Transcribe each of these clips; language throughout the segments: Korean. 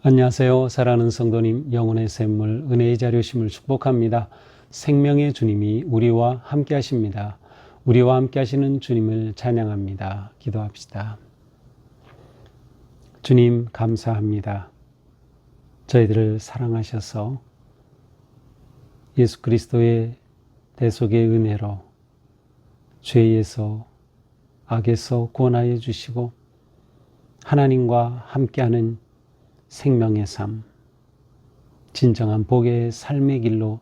안녕하세요. 사랑하는 성도님, 영혼의 샘물, 은혜의 자료심을 축복합니다. 생명의 주님이 우리와 함께 하십니다. 우리와 함께 하시는 주님을 찬양합니다. 기도합시다. 주님, 감사합니다. 저희들을 사랑하셔서 예수 그리스도의 대속의 은혜로 죄에서 악에서 구원하여 주시고 하나님과 함께하는 생명의 삶, 진정한 복의 삶의 길로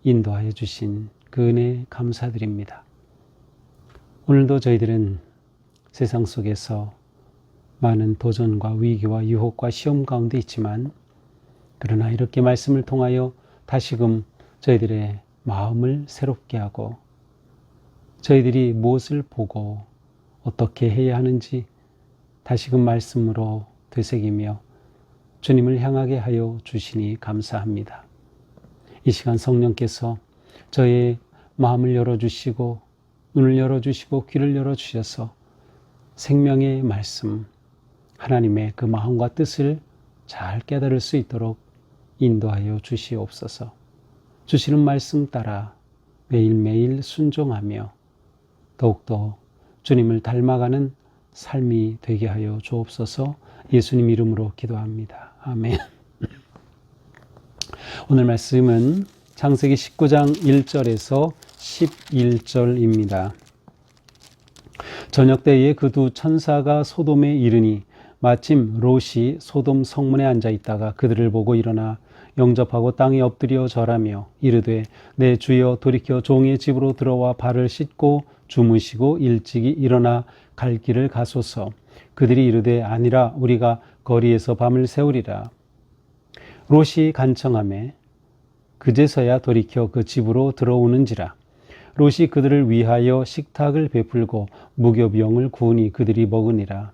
인도하여 주신 그 은혜 감사드립니다. 오늘도 저희들은 세상 속에서 많은 도전과 위기와 유혹과 시험 가운데 있지만, 그러나 이렇게 말씀을 통하여 다시금 저희들의 마음을 새롭게 하고 저희들이 무엇을 보고 어떻게 해야 하는지 다시금 말씀으로 되새기며 주님을 향하게 하여 주시니 감사합니다. 이 시간 성령께서 저의 마음을 열어주시고 눈을 열어주시고 귀를 열어주셔서 생명의 말씀, 하나님의 그 마음과 뜻을 잘 깨달을 수 있도록 인도하여 주시옵소서. 주시는 말씀 따라 매일매일 순종하며 더욱더 주님을 닮아가는 삶이 되게 하여 주옵소서. 예수님 이름으로 기도합니다. 아멘. 오늘 말씀은 창세기 19장 1절에서 11절입니다. 저녁 때에 그 두 천사가 소돔에 이르니 마침 롯이 소돔 성문에 앉아 있다가 그들을 보고 일어나 영접하고 땅에 엎드려 절하며 이르되 내 주여 돌이켜 종의 집으로 들어와 발을 씻고 주무시고 일찍이 일어나 갈 길을 가소서. 그들이 이르되 아니라 우리가 거리에서 밤을 새우리라. 롯이 간청하매 그제서야 돌이켜 그 집으로 들어오는지라. 롯이 그들을 위하여 식탁을 베풀고 무교병을 구우니 그들이 먹으니라.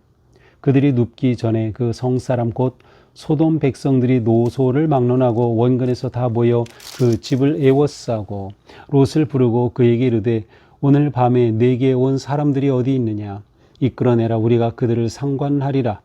그들이 눕기 전에 그 성사람 곧 소돔 백성들이 노소를 막론하고 원근에서 다 모여 그 집을 에워싸고 롯을 부르고 그에게 이르되 오늘 밤에 내게 온 사람들이 어디 있느냐. 이끌어내라. 우리가 그들을 상관하리라.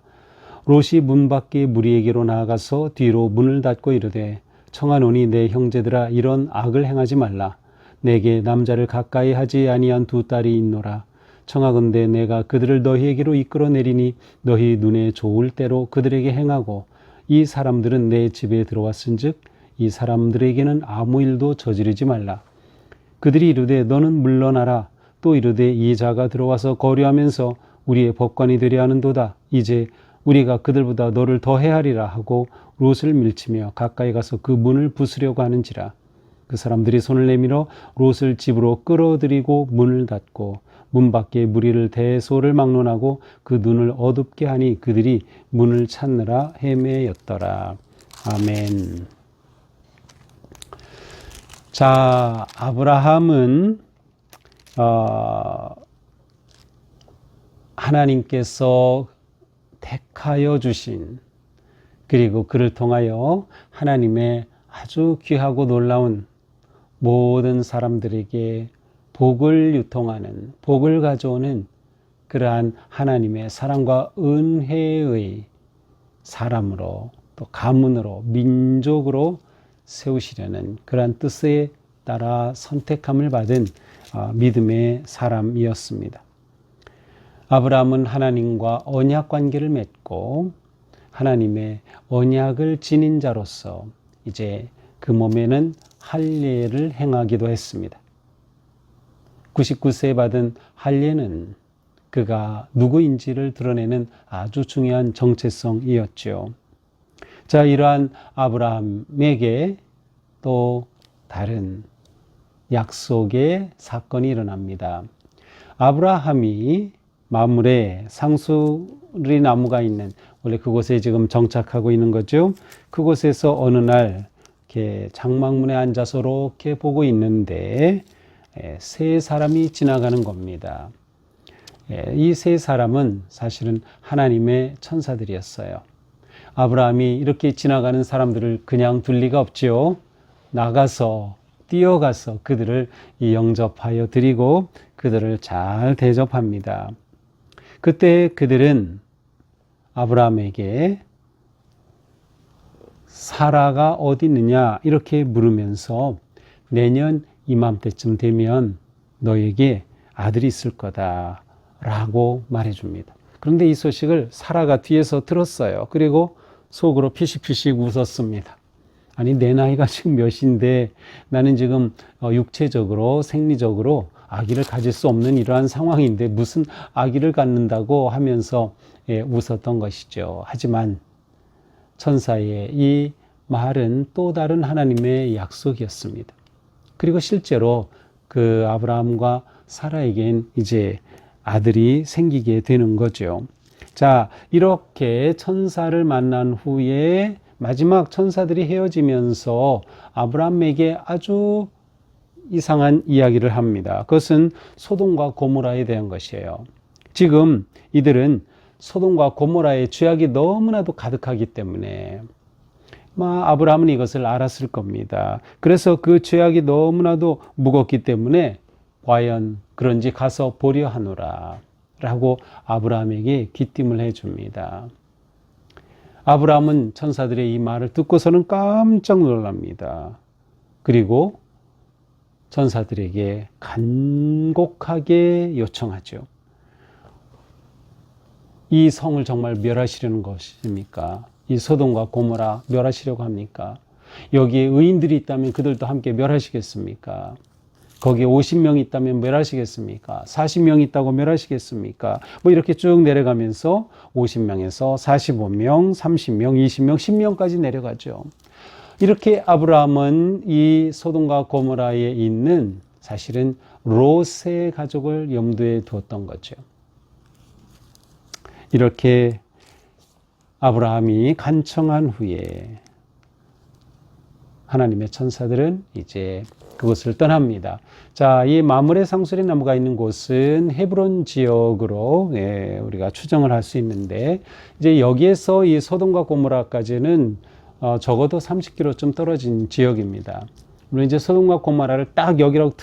롯이 문 밖에 무리에게로 나아가서 뒤로 문을 닫고 이르되 청하노니 내 형제들아 이런 악을 행하지 말라. 내게 남자를 가까이 하지 아니한 두 딸이 있노라. 청하건대 내가 그들을 너희에게로 이끌어내리니 너희 눈에 좋을 대로 그들에게 행하고 이 사람들은 내 집에 들어왔은즉 이 사람들에게는 아무 일도 저지르지 말라. 그들이 이르되 너는 물러나라. 또 이르되 이 자가 들어와서 거류하면서 우리의 법관이 되려 하는도다. 이제 우리가 그들보다 너를 더 해하리라 하고 롯을 밀치며 가까이 가서 그 문을 부수려고 하는지라. 그 사람들이 손을 내밀어 롯을 집으로 끌어들이고 문을 닫고 문 밖에 무리를 대소를 막론하고 그 눈을 어둡게 하니 그들이 문을 찾느라 헤매였더라. 아멘. 자, 아브라함은 하나님께서 택하여 주신, 그리고 그를 통하여 하나님의 아주 귀하고 놀라운 모든 사람들에게 복을 유통하는, 복을 가져오는 그러한 하나님의 사랑과 은혜의 사람으로, 또 가문으로, 민족으로 세우시려는 그러한 뜻에 따라 선택함을 받은 믿음의 사람이었습니다. 아브라함은 하나님과 언약 관계를 맺고 하나님의 언약을 지닌 자로서 이제 그 몸에는 할례를 행하기도 했습니다. 99세에 받은 할례는 그가 누구인지를 드러내는 아주 중요한 정체성이었죠. 자, 이러한 아브라함에게 또 다른 약속의 사건이 일어납니다. 아브라함이 마므레 상수리 나무가 있는, 원래 그곳에 지금 정착하고 있는 거죠. 그곳에서 어느 날 이렇게 장막문에 앉아서 이렇게 보고 있는데 세 사람이 지나가는 겁니다. 이 세 사람은 사실은 하나님의 천사들이었어요. 아브라함이 이렇게 지나가는 사람들을 그냥 둘 리가 없지요. 나가서 뛰어가서 그들을 영접하여 드리고 그들을 잘 대접합니다. 그때 그들은 아브라함에게 사라가 어디 있느냐 이렇게 물으면서 내년 이맘때쯤 되면 너에게 아들이 있을 거다 라고 말해줍니다. 그런데 이 소식을 사라가 뒤에서 들었어요. 그리고 속으로 피식피식 웃었습니다. 아니 내 나이가 지금 몇인데 나는 지금 육체적으로 생리적으로 아기를 가질 수 없는 이러한 상황인데 무슨 아기를 갖는다고 하면서 웃었던 것이죠. 하지만 천사의 이 말은 또 다른 하나님의 약속이었습니다. 그리고 실제로 그 아브라함과 사라에겐 이제 아들이 생기게 되는 거죠. 자, 이렇게 천사를 만난 후에 마지막 천사들이 헤어지면서 아브라함에게 아주 이상한 이야기를 합니다. 그것은 소돔과 고모라에 대한 것이에요. 지금 이들은 소돔과 고모라의 죄악이 너무나도 가득하기 때문에 아브라함은 이것을 알았을 겁니다. 그래서 그 죄악이 너무나도 무겁기 때문에 과연 그런지 가서 보려 하노라 라고 아브라함에게 귀띔을 해줍니다. 아브라함은 천사들의 이 말을 듣고서는 깜짝 놀랍니다. 그리고 천사들에게 간곡하게 요청하죠. 이 성을 정말 멸하시려는 것입니까? 이 소돔과 고모라 멸하시려고 합니까? 여기에 의인들이 있다면 그들도 함께 멸하시겠습니까? 거기에 50명이 있다면 멸하시겠습니까? 40명이 있다고 멸하시겠습니까? 이렇게 쭉 내려가면서 50명에서 45명, 30명, 20명, 10명까지 내려가죠. 이렇게 아브라함은 이 소돔과 고모라에 있는 사실은 롯의 가족을 염두에 두었던 거죠. 이렇게 아브라함이 간청한 후에 하나님의 천사들은 이제 그곳을 떠납니다. 자, 이 마므레 상수리 나무가 있는 곳은 헤브론 지역으로 우리가 추정을 할 수 있는데 이제 여기에서 이 소돔과 고모라까지는 적어도 30km쯤 떨어진 지역입니다. 물론 이제 소돔과 고모라를 딱 여기라고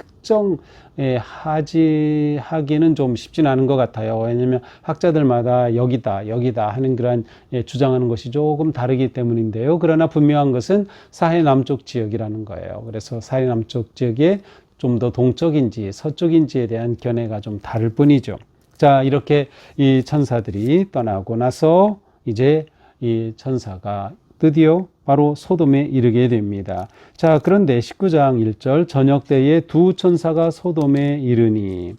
하기는 좀 쉽진 않은 것 같아요. 왜냐하면 학자들마다 여기다 하는 그런 주장하는 것이 조금 다르기 때문인데요. 그러나 분명한 것은 사해 남쪽 지역이라는 거예요. 그래서 사해 남쪽 지역에 좀 더 동쪽인지 서쪽인지에 대한 견해가 좀 다를 뿐이죠. 자, 이렇게 이 천사들이 떠나고 나서 이제 이 천사가 드디어 바로 소돔에 이르게 됩니다. 자, 그런데 19장 1절 저녁 때에 두 천사가 소돔에 이르니,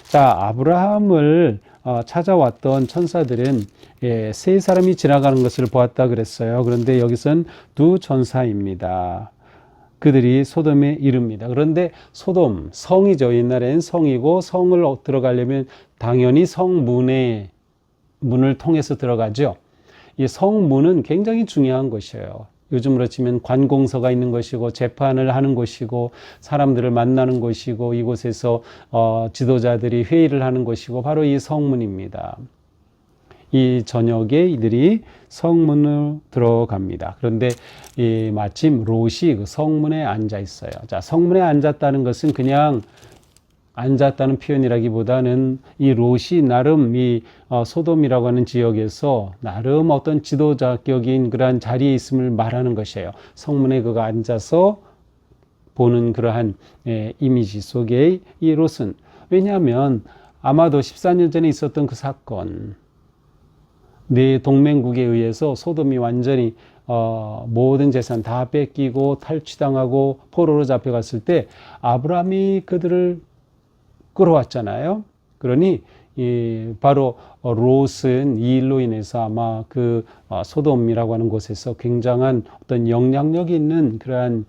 자, 아브라함을 찾아왔던 천사들은 세 사람이 지나가는 것을 보았다 그랬어요. 그런데 여기선 두 천사입니다. 그들이 소돔에 이릅니다. 그런데 소돔, 성이죠. 옛날엔 성이고 성을 들어가려면 당연히 성문을 통해서 들어가죠. 이 성문은 굉장히 중요한 것이에요. 요즘으로 치면 관공서가 있는 것이고 재판을 하는 곳이고 사람들을 만나는 곳이고 이곳에서 지도자들이 회의를 하는 곳이고 바로 이 성문입니다. 이 저녁에 이들이 성문으로 들어갑니다. 그런데 마침 롯이 그 성문에 앉아 있어요. 자, 성문에 앉았다는 것은 그냥 앉았다는 표현이라기보다는 이 롯이 나름 이 소돔이라고 하는 지역에서 나름 어떤 지도자격인 그러한 자리에 있음을 말하는 것이에요. 성문에 그가 앉아서 보는 그러한 이미지 속에 이 롯은, 왜냐하면 아마도 14년 전에 있었던 그 사건, 네 동맹국에 의해서 소돔이 완전히 모든 재산 다 뺏기고 탈취당하고 포로로 잡혀갔을 때 아브라함이 그들을 끌어왔잖아요. 그러니 바로 롯은 이 일로 인해서 아마 그 소돔이라고 하는 곳에서 굉장한 어떤 영향력이 있는 그러한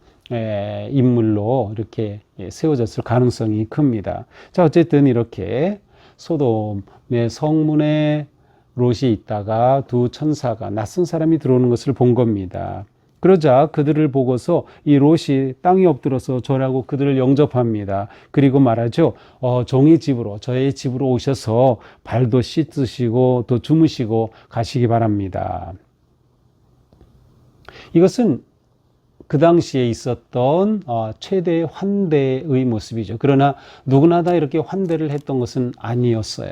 인물로 이렇게 세워졌을 가능성이 큽니다. 자, 어쨌든 이렇게 소돔의 성문에 롯이 있다가 두 천사가 낯선 사람이 들어오는 것을 본 겁니다. 그러자 그들을 보고서 이 롯이 땅에 엎드려서 절하고 그들을 영접합니다. 그리고 말하죠. 종의 집으로, 저의 집으로 오셔서 발도 씻으시고 또 주무시고 가시기 바랍니다. 이것은 그 당시에 있었던 최대의 환대의 모습이죠. 그러나 누구나 다 이렇게 환대를 했던 것은 아니었어요.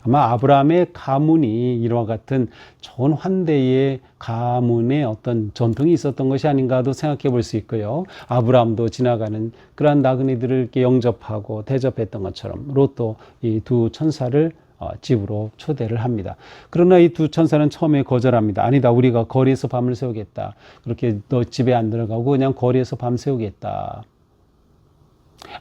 아마 아브라함의 가문이 이와 같은 좋은 환대의 가문의 어떤 전통이 있었던 것이 아닌가도 생각해 볼 수 있고요. 아브라함도 지나가는 그러한 나그네들을 이렇게 영접하고 대접했던 것처럼 롯도 이 두 천사를 집으로 초대를 합니다. 그러나 이 두 천사는 처음에 거절합니다. 아니다, 우리가 거리에서 밤을 새우겠다. 그렇게 너 집에 안 들어가고 그냥 거리에서 밤 새우겠다.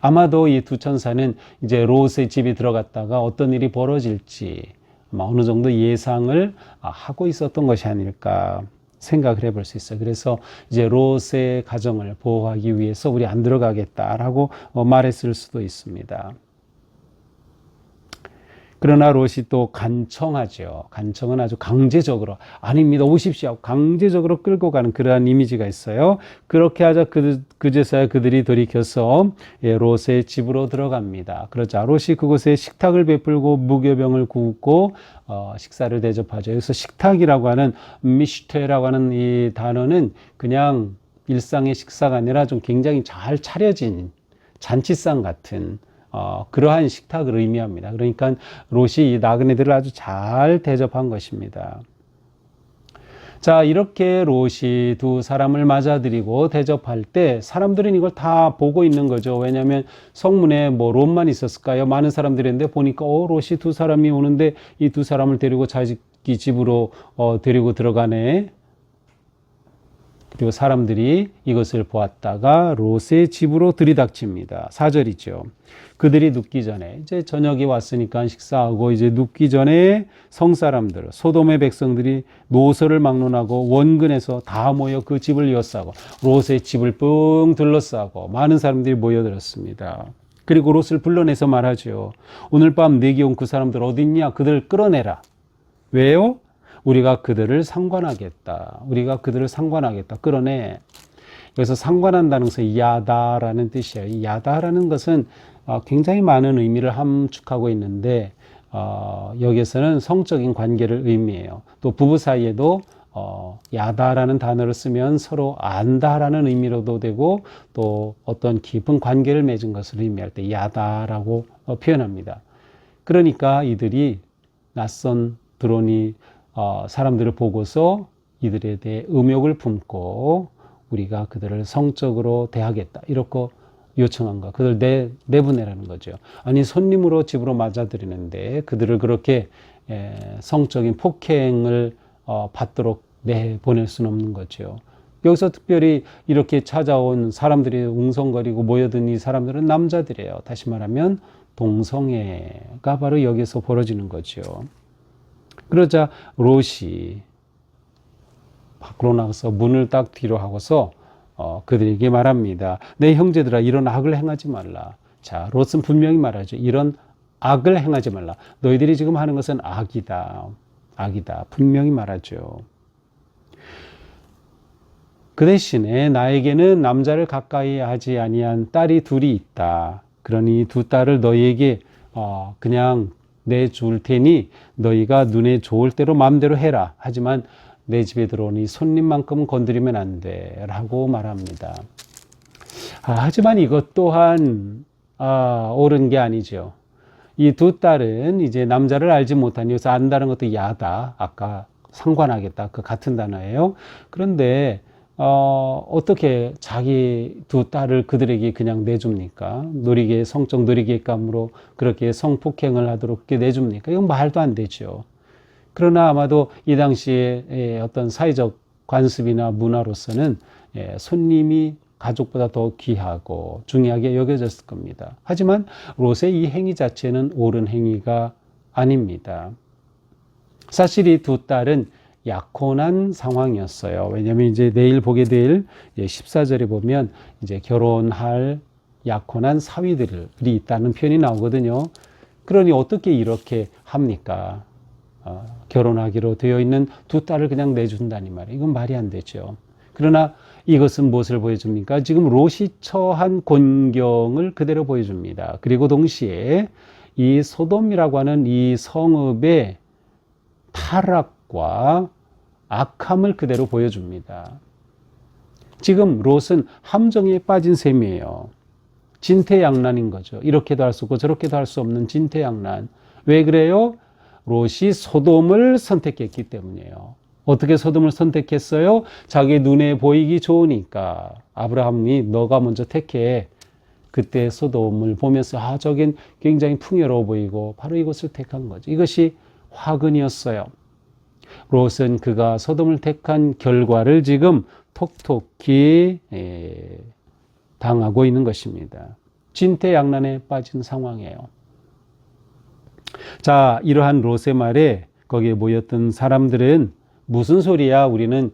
아마도 이 두 천사는 이제 롯의 집에 들어갔다가 어떤 일이 벌어질지 아마 어느 정도 예상을 하고 있었던 것이 아닐까 생각을 해볼 수 있어요. 그래서 이제 롯의 가정을 보호하기 위해서 우리 안 들어가겠다라고 말했을 수도 있습니다. 그러나 롯이 또 간청하죠. 간청은 아주 강제적으로 아닙니다, 오십시오, 강제적으로 끌고 가는 그러한 이미지가 있어요. 그렇게 하자 그제서야 그들이 돌이켜서 롯의 집으로 들어갑니다. 그러자 롯이 그곳에 식탁을 베풀고 무교병을 굽고 식사를 대접하죠. 그래서 식탁이라고 하는 미슈테라고 하는 이 단어는 그냥 일상의 식사가 아니라 좀 굉장히 잘 차려진 잔치상 같은 그러한 식탁을 의미합니다. 그러니까 롯이 이 나그네들을 아주 잘 대접한 것입니다. 자, 이렇게 롯이 두 사람을 맞아들이고 대접할 때 사람들은 이걸 다 보고 있는 거죠. 왜냐하면 성문에 뭐 롯만 있었을까요? 많은 사람들이 있는데 보니까 롯이 두 사람이 오는데 이 두 사람을 데리고 자기 집으로 데리고 들어가네. 그리고 사람들이 이것을 보았다가 롯의 집으로 들이닥칩니다. 4절이죠. 그들이 눕기 전에 이제 저녁이 왔으니까 식사하고 이제 눕기 전에 성사람들 소돔의 백성들이 노소를 막론하고 원근에서 다 모여 그 집을 이어싸고 롯의 집을 뻥 둘러싸고 많은 사람들이 모여들었습니다. 그리고 롯을 불러내서 말하죠. 오늘 밤 내게 온 그 사람들 어디 있냐? 그들을 끌어내라. 왜요? 우리가 그들을 상관하겠다. 우리가 그들을 상관하겠다. 끌어내. 여기서 상관한다는 것은 야다라는 뜻이에요. 이 야다라는 것은 굉장히 많은 의미를 함축하고 있는데 여기서는 성적인 관계를 의미해요. 또 부부 사이에도 야다라는 단어를 쓰면 서로 안다라는 의미로도 되고 또 어떤 깊은 관계를 맺은 것을 의미할 때 야다라고 표현합니다. 그러니까 이들이 낯선 드론이 사람들을 보고서 이들에 대해 음욕을 품고 우리가 그들을 성적으로 대하겠다 이렇게 요청한 거, 그들 내보내라는 거죠. 아니 손님으로 집으로 맞아들이는데 그들을 그렇게 성적인 폭행을 받도록 내보낼 수는 없는 거죠. 여기서 특별히 이렇게 찾아온 사람들이 웅성거리고 모여든 이 사람들은 남자들이에요. 다시 말하면 동성애가 바로 여기서 벌어지는 거죠. 그러자 롯이 밖으로 나가서 문을 딱 뒤로 하고서 그들에게 말합니다. 내 형제들아, 이런 악을 행하지 말라. 자, 롯은 분명히 말하죠. 이런 악을 행하지 말라. 너희들이 지금 하는 것은 악이다. 악이다. 분명히 말하죠. 그 대신에 나에게는 남자를 가까이 하지 아니한 딸이 둘이 있다. 그러니 두 딸을 너희에게 그냥 내줄 테니 너희가 눈에 좋을 대로 마음대로 해라. 하지만 내 집에 들어오니 손님만큼은 건드리면 안 돼. 라고 말합니다. 하지만 이것 또한 옳은 게 아니죠. 이 두 딸은 이제 남자를 알지 못하니 여기서 안다는 것도 야다. 아까 상관하겠다. 그 같은 단어예요. 그런데 어떻게 자기 두 딸을 그들에게 그냥 내줍니까? 성적 놀이개감으로 그렇게 성폭행을 하도록 그렇게 내줍니까? 이건 말도 안 되죠. 그러나 아마도 이 당시에 어떤 사회적 관습이나 문화로서는 손님이 가족보다 더 귀하고 중요하게 여겨졌을 겁니다. 하지만 롯의 이 행위 자체는 옳은 행위가 아닙니다. 사실 이 두 딸은 약혼한 상황이었어요. 왜냐하면 이제 내일 보게 될 14절에 보면 이제 결혼할 약혼한 사위들이 있다는 표현이 나오거든요. 그러니 어떻게 이렇게 합니까? 결혼하기로 되어 있는 두 딸을 그냥 내준다니 말이에요. 이건 말이 안 되죠. 그러나 이것은 무엇을 보여줍니까? 지금 롯이 처한 곤경을 그대로 보여줍니다. 그리고 동시에 이 소돔이라고 하는 이 성읍의 타락과 악함을 그대로 보여줍니다. 지금 롯은 함정에 빠진 셈이에요. 진퇴양난인 거죠. 이렇게도 할 수 없고 저렇게도 할 수 없는 진퇴양난. 왜 그래요? 롯이 소돔을 선택했기 때문이에요. 어떻게 소돔을 선택했어요? 자기 눈에 보이기 좋으니까. 아브라함이 너가 먼저 택해. 그때 소돔을 보면서 저긴 굉장히 풍요로워 보이고 바로 이것을 택한 거죠. 이것이 화근이었어요. 롯은 그가 소돔을 택한 결과를 지금 톡톡히 당하고 있는 것입니다. 진퇴양난에 빠진 상황이에요. 자, 이러한 롯의 말에 거기에 모였던 사람들은 무슨 소리야? 우리는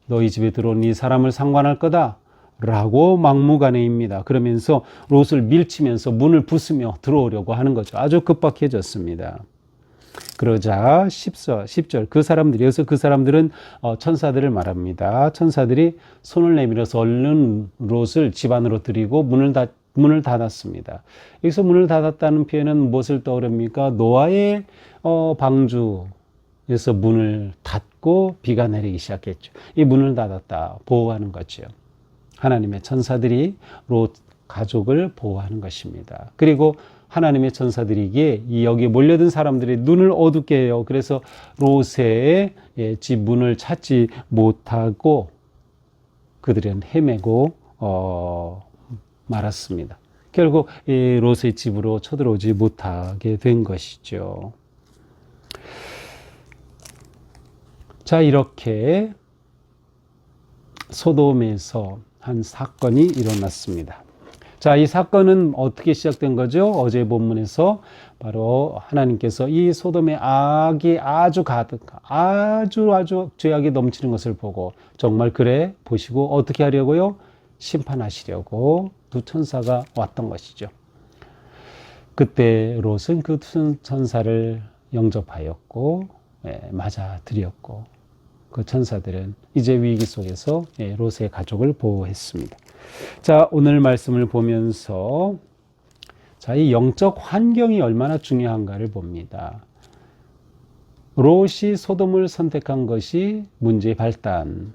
너희 집에 들어온 이 사람을 상관할 거다. 라고 막무가내입니다. 그러면서 롯을 밀치면서 문을 부수며 들어오려고 하는 거죠. 아주 급박해졌습니다. 그러자 10절 여기서 그 사람들은 천사들을 말합니다. 천사들이 손을 내밀어서 얼른 롯을 집 안으로 들이고 문을 닫았습니다. 여기서 문을 닫았다는 표현은 무엇을 떠오릅니까? 노아의 방주에서 문을 닫고 비가 내리기 시작했죠. 이 문을 닫았다, 보호하는 거죠. 하나님의 천사들이 롯 가족을 보호하는 것입니다. 그리고 하나님의 천사들이기에 여기 몰려든 사람들의 눈을 어둡게 해요. 그래서 롯의 집 문을 찾지 못하고 그들은 헤매고 말았습니다. 결국 롯의 집으로 쳐들어오지 못하게 된 것이죠. 자, 이렇게 소돔에서 한 사건이 일어났습니다. 자, 이 사건은 어떻게 시작된 거죠? 어제 본문에서 바로 하나님께서 이 소돔의 악이 아주 가득, 아주 죄악이 넘치는 것을 보고 정말 그래 보시고 어떻게 하려고요? 심판하시려고 두 천사가 왔던 것이죠. 그때 롯은 그 두 천사를 영접하였고 맞아들였고 그 천사들은 이제 위기 속에서 롯의 가족을 보호했습니다. 자, 오늘 말씀을 보면서 이 영적 환경이 얼마나 중요한가를 봅니다. 롯이 소돔을 선택한 것이 문제의 발단.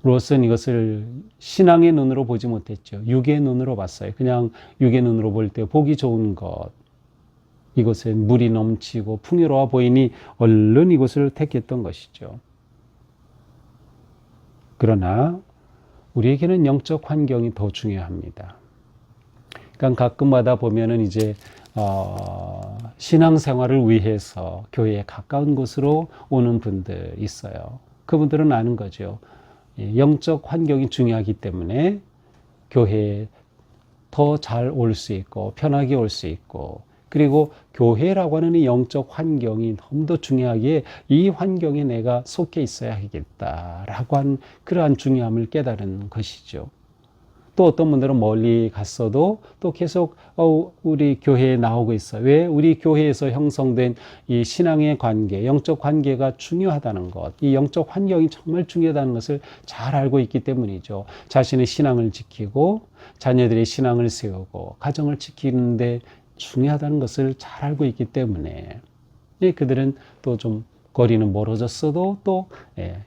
롯은 이것을 신앙의 눈으로 보지 못했죠. 육의 눈으로 봤어요. 그냥 육의 눈으로 볼 때 보기 좋은 것. 이곳엔 물이 넘치고 풍요로워 보이니 얼른 이곳을 택했던 것이죠. 그러나 우리에게는 영적 환경이 더 중요합니다. 그러니까 가끔마다 보면은 이제 신앙생활을 위해서 교회에 가까운 곳으로 오는 분들 있어요. 그분들은 아는 거죠. 영적 환경이 중요하기 때문에 교회에 더 잘 올 수 있고 편하게 올 수 있고 그리고 교회라고 하는 이 영적 환경이 너무 더 중요하기에 이 환경에 내가 속해 있어야 하겠다라고 한 그러한 중요함을 깨달은 것이죠. 또 어떤 분들은 멀리 갔어도 또 계속 우리 교회에 나오고 있어요. 왜? 우리 교회에서 형성된 이 신앙의 관계, 영적 관계가 중요하다는 것, 이 영적 환경이 정말 중요하다는 것을 잘 알고 있기 때문이죠. 자신의 신앙을 지키고 자녀들의 신앙을 세우고 가정을 지키는데 중요하다는 것을 잘 알고 있기 때문에 그들은 또 좀 거리는 멀어졌어도 또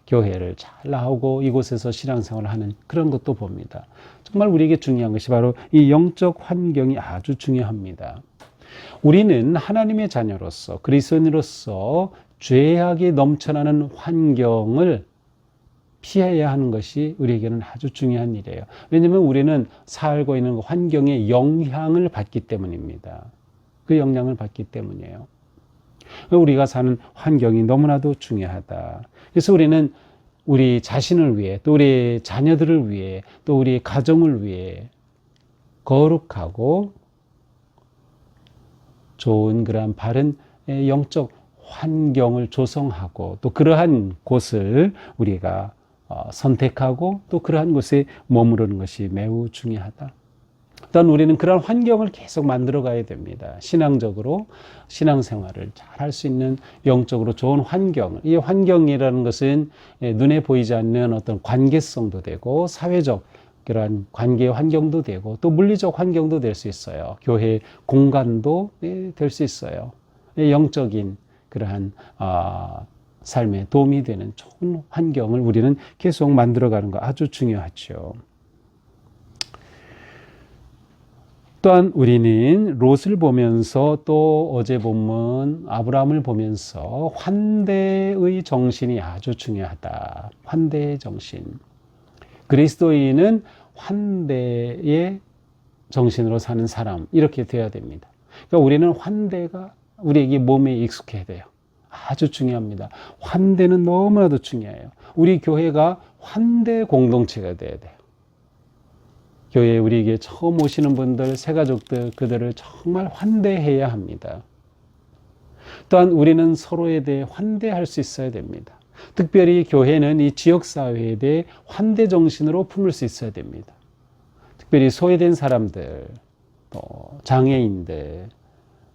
교회를 잘 나오고 이곳에서 신앙생활을 하는 그런 것도 봅니다. 정말 우리에게 중요한 것이 바로 이 영적 환경이 아주 중요합니다. 우리는 하나님의 자녀로서 그리스도인으로서 죄악이 넘쳐나는 환경을 피해야 하는 것이 우리에게는 아주 중요한 일이에요. 왜냐하면 우리는 살고 있는 환경의 영향을 받기 때문입니다. 그 영향을 받기 때문이에요. 우리가 사는 환경이 너무나도 중요하다. 그래서 우리는 우리 자신을 위해 또 우리 자녀들을 위해 또 우리 가정을 위해 거룩하고 좋은 그러한 바른 영적 환경을 조성하고 또 그러한 곳을 우리가 선택하고 또 그러한 곳에 머무르는 것이 매우 중요하다. 일단 우리는 그런 환경을 계속 만들어 가야 됩니다. 신앙적으로 신앙생활을 잘 할 수 있는 영적으로 좋은 환경을. 이 환경이라는 것은 눈에 보이지 않는 어떤 관계성도 되고 사회적 그러한 관계의 환경도 되고 또 물리적 환경도 될 수 있어요. 교회 공간도 될 수 있어요. 영적인 그러한 삶에 도움이 되는 좋은 환경을 우리는 계속 만들어가는 거 아주 중요하죠. 또한 우리는 롯을 보면서 또 어제 본문 아브라함을 보면서 환대의 정신이 아주 중요하다. 환대의 정신. 그리스도인은 환대의 정신으로 사는 사람, 이렇게 되어야 됩니다. 그러니까 우리는 환대가 우리에게 몸에 익숙해야 돼요. 아주 중요합니다. 환대는 너무나도 중요해요. 우리 교회가 환대 공동체가 돼야 돼요. 교회에 우리에게 처음 오시는 분들, 새가족들, 그들을 정말 환대해야 합니다. 또한 우리는 서로에 대해 환대할 수 있어야 됩니다. 특별히 교회는 이 지역사회에 대해 환대 정신으로 품을 수 있어야 됩니다. 특별히 소외된 사람들, 또 장애인들,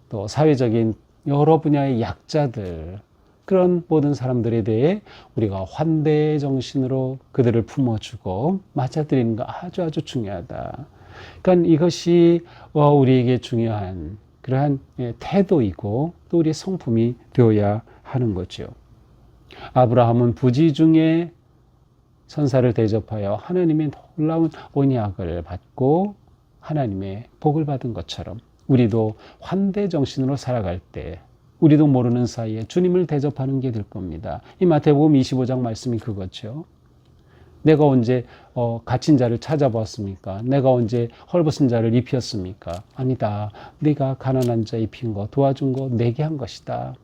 또 사회적인 여러 분야의 약자들, 그런 모든 사람들에 대해 우리가 환대 정신으로 그들을 품어주고 맞아들이는 거 아주 중요하다. 그러니까 이것이 우리에게 중요한 그러한 태도이고 또 우리의 성품이 되어야 하는 거죠. 아브라함은 부지 중에 천사를 대접하여 하나님의 놀라운 언약을 받고 하나님의 복을 받은 것처럼 우리도 환대 정신으로 살아갈 때 우리도 모르는 사이에 주님을 대접하는 게 될 겁니다. 이 마태복음 25장 말씀이 그거죠. 내가 언제 갇힌 자를 찾아보았습니까? 내가 언제 헐벗은 자를 입혔습니까? 아니다. 네가 가난한 자 입힌 거, 도와준 거 내게 한 것이다.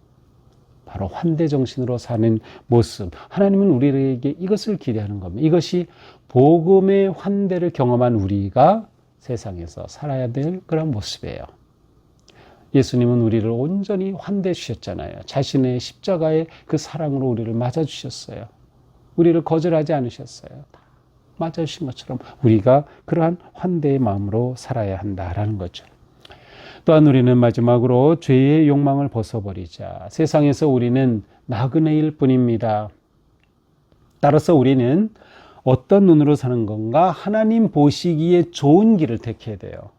바로 환대 정신으로 사는 모습. 하나님은 우리에게 이것을 기대하는 겁니다. 이것이 복음의 환대를 경험한 우리가 세상에서 살아야 될 그런 모습이에요. 예수님은 우리를 온전히 환대해 주셨잖아요. 자신의 십자가의 그 사랑으로 우리를 맞아주셨어요. 우리를 거절하지 않으셨어요. 다 맞아주신 것처럼 우리가 그러한 환대의 마음으로 살아야 한다라는 거죠. 또한 우리는 마지막으로 죄의 욕망을 벗어버리자. 세상에서 우리는 나그네일 뿐입니다. 따라서 우리는 어떤 눈으로 사는 건가? 하나님 보시기에 좋은 길을 택해야 돼요.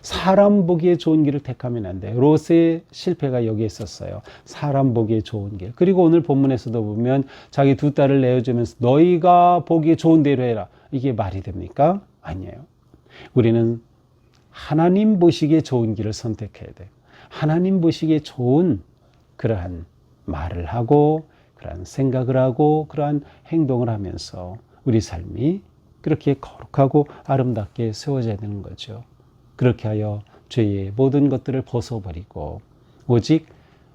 사람 보기에 좋은 길을 택하면 안 돼요. 롯의 실패가 여기에 있었어요. 사람 보기에 좋은 길. 그리고 오늘 본문에서도 보면 자기 두 딸을 내어주면서 너희가 보기에 좋은 대로 해라. 이게 말이 됩니까? 아니에요. 우리는 하나님 보시기에 좋은 길을 선택해야 돼요. 하나님 보시기에 좋은 그러한 말을 하고 그러한 생각을 하고 그러한 행동을 하면서 우리 삶이 그렇게 거룩하고 아름답게 세워져야 되는 거죠. 그렇게 하여 죄의 모든 것들을 벗어버리고 오직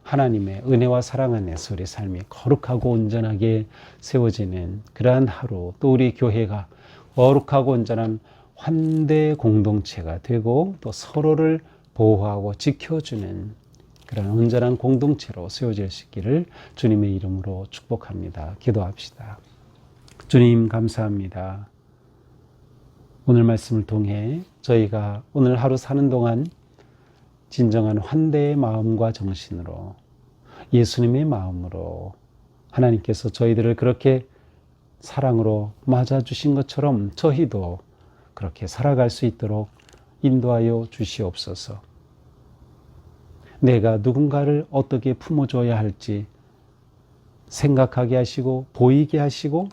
하나님의 은혜와 사랑 안에서 우리 삶이 거룩하고 온전하게 세워지는 그러한 하루, 또 우리 교회가 거룩하고 온전한 환대 공동체가 되고 또 서로를 보호하고 지켜주는 그런 온전한 공동체로 세워질 수 있기를 주님의 이름으로 축복합니다. 기도합시다. 주님 감사합니다. 오늘 말씀을 통해 저희가 오늘 하루 사는 동안 진정한 환대의 마음과 정신으로 예수님의 마음으로 하나님께서 저희들을 그렇게 사랑으로 맞아주신 것처럼 저희도 그렇게 살아갈 수 있도록 인도하여 주시옵소서. 내가 누군가를 어떻게 품어줘야 할지 생각하게 하시고 보이게 하시고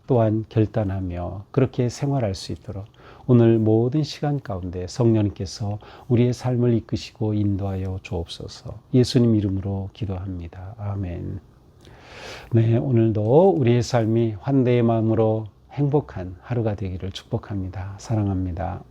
또한 결단하며 그렇게 생활할 수 있도록 오늘 모든 시간 가운데 성령님께서 우리의 삶을 이끄시고 인도하여 주옵소서. 예수님 이름으로 기도합니다. 아멘. 네, 오늘도 우리의 삶이 환대의 마음으로 행복한 하루가 되기를 축복합니다. 사랑합니다.